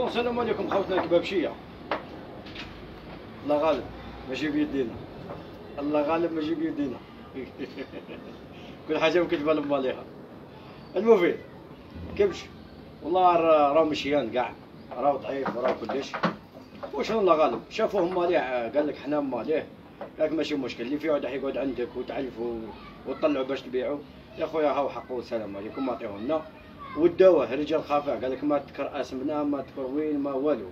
السلام عليكم خوتنا الكبابشيه. الله غالب ماشي بيدينا، الله غالب ماشي بيدينا. كل حاجه مكتبه لماليها. المفيد كبش والله راه مشيان كاع، راه ضعيف وراه كلش. وشنو الله غالب شافوهم ماليه قال لك حنا ماليه، ياك ماشي مشكل اللي فيه واحد يقعد عندك وتعلفوا وتطلعوا باش تبيعوا. يا خويا هاو حقه والسلام عليكم ما عطيوه لنا. وداوه رجال خفاء قال لك ما تذكر اسمنا ما تذكر وين ما والو،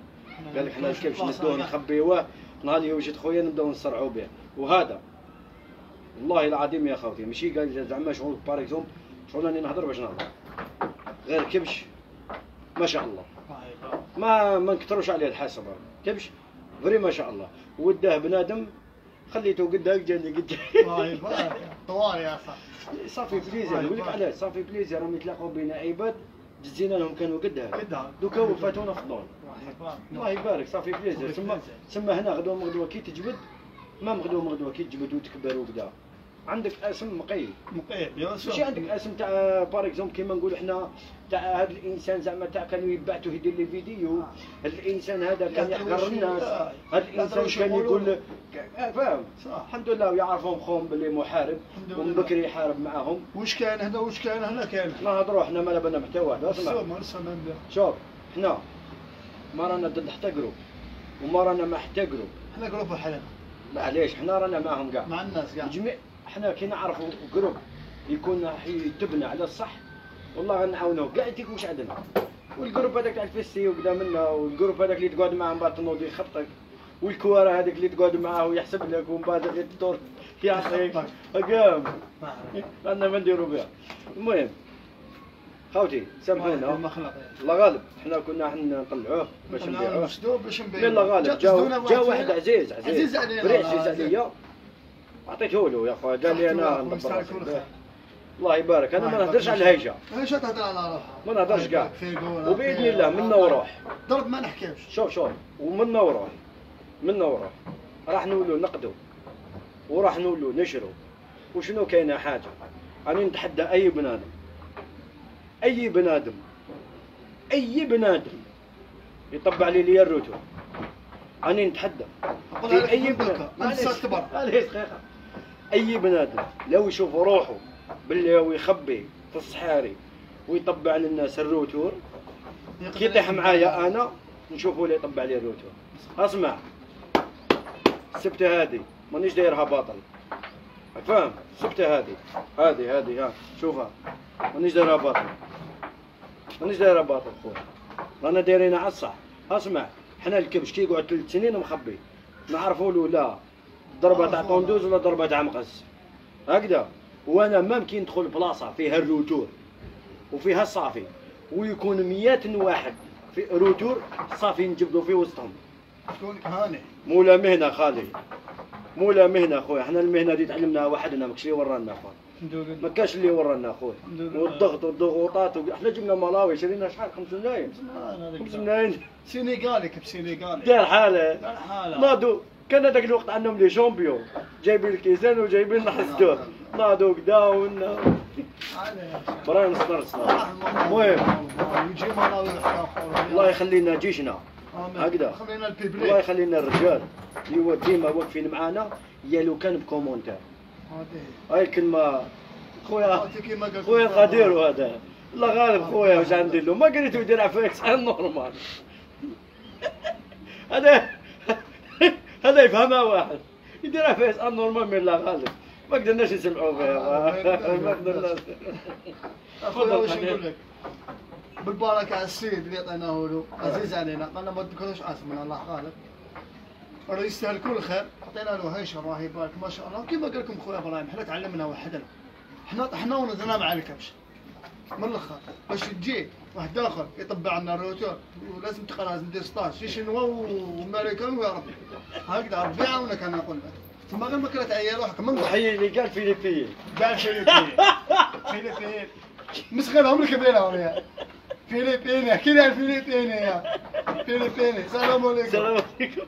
قال لك حنا الكبش ندوه نخبيوه نهار اللي يوجد خويا نبداو نسرعوا به. وهذا والله العظيم يا خوتي ماشي قال زعما شغل باغ اكزومبل شغل راني نهضر باش نهضر، غير كبش ما شاء الله ما نكثروش عليه الحسب. كبش فري ما شاء الله. وداه بنادم خليته قدامك جاني قدامك. الله يبارك طوال يا صاحبي. صافي بليزير نقول لك علاش صافي بليزير راهم يتلاقوا بين عباد جزينا لهم كانوا قدها دوكا وفاتونا في الدور. الله يبارك صافي بليزير. تسمى هنا غدوه مغدوه كي تجبد ما مغدوه كي تجبد وتكبر وكذا عندك اسم مقيد ماشي عندك اسم تاع باغ اكزومبل كيما نقولوا حنا تاع هذا الانسان زعما تاع كانوا يبعثوا يدير لي فيديو، هذا الانسان هذا كان يحقر الناس، هذا الانسان كان يقول فاهم. الحمد لله ويعرفهم خوهم باللي محارب ومن بكري يحارب معاهم. واش كان هنا واش كان هنا كان نهضروا حنا ما بالنا حتى واحد. اسمع شوف حنا ما رانا ضد حتى جروب وما رانا مع حتى جروب، حنا جروب وحدنا معليش حنا رانا معاهم كاع مع الناس كاع جميع. حنا كي نعرفوا جروب يكون يتبنى على الصح والله غنعاونوه كاع يعطيك واش عندنا. والجروب هذاك تاع الفيسي وكذا منا، والجروب هذاك اللي تقعد معاه من بعد تنوض يخطك، والكواره هذيك اللي تقعد معاه ويحسب لك ومن بعد غير الدور يعطيك هكام رانا ما نديرو بها. المهم خوتي سامحونا الله غالب حنا كنا نطلعوه باش نبيعوه الله غالب. جا واحد عزيز عليا عطيته له يا خويا قال لي انا ندبر الله يبارك. انا ما نهضرش على الهيجه، الهيجه تهضر على روحها ما نهضرش كاع وباذن الله منا وروح ضرب ما نحكيوش. شوف ومنا وروح راح نولوا نقدوا وراح نولوا نشروا. وشنو كاينه حاجه راني نتحدى اي بنادم يطبع لي الروتو. راني نتحدى في اي بنادم اي بنادم لو يشوف روحه باللي هو يخبي في الصحاري ويطبع للناس الروتور كي يطيح معايا انا نشوفه اللي يطبع لي الروتور. اسمع السبته هذه مانيش دايرها باطل فاهم. السبته هذه ها شوفها مانيش دايرها باطل خويا رانا دايرينها على الصح. اسمع حنا الكبش كي يقعد 3 سنين مخبي نعرفوا له لا ضربه تاع طوندوز ولا ضربه تاع مقص هكذا. وانا ممكن ندخل بلاصه فيها الروتور وفيها الصافي ويكون 100 واحد في روتور صافي نجبدو في وسطهم. شكون هاني مولا مهنه خالي مولا مهنه خويا. حنا المهنه دي تعلمناها وحدنا ماكش اللي ورانا خويا ما كاش اللي ورانا خويا. والضغط والضغوطات حنا جبنا ملاوي شرينا شحال 5 ملايين سينيغالي كيف سينيغالي دار حاله ناضو. كان هذاك الوقت عندهم لي شامبيون جايبين الكيسان وجايبين نحسدوه ناضو كدا ونا برا نصدر. المهم الله يخلي لنا جيشنا هكذا الله يخلي لنا الرجال اللي هو ديما واقفين معانا يا لو كان بكومونتير. هاي الكلمه خويا قدير وهذا الله غالب خويا واش غندير له ما قريتو يدير عفاكس نورمال. هذا يفهمها واحد يدير عفاكس نورمال من الله غالب ما قدرناش نسمعوا فيها ما قدرناش. اخويا واش نقول لك بالبركه على السيد اللي عطيناه له عزيز علينا قالنا ما تذكروش اسمنا الله غالب راه يستاهل كل خير. عطينا له هيش الله يبارك ما شاء الله. كيما قال لكم خويا ابراهيم حنا تعلمنا وحدنا حنا طحنا ونزلنا مع الكبش من الاخر باش تجي واحد اخر يطبع لنا الروتور ولازم تقرا لازم دير ستاج في شنوا وامريكان ويا ربي هكذا ربي يعاونك. انا نقول لك تما غير ما كرهت عيا روحك من حي اللي قال فيليبين فيليبين مسخرهم لك بينهم فيليبيني احكي لي عن فيليبيني يا فيليبيني. السلام عليكم.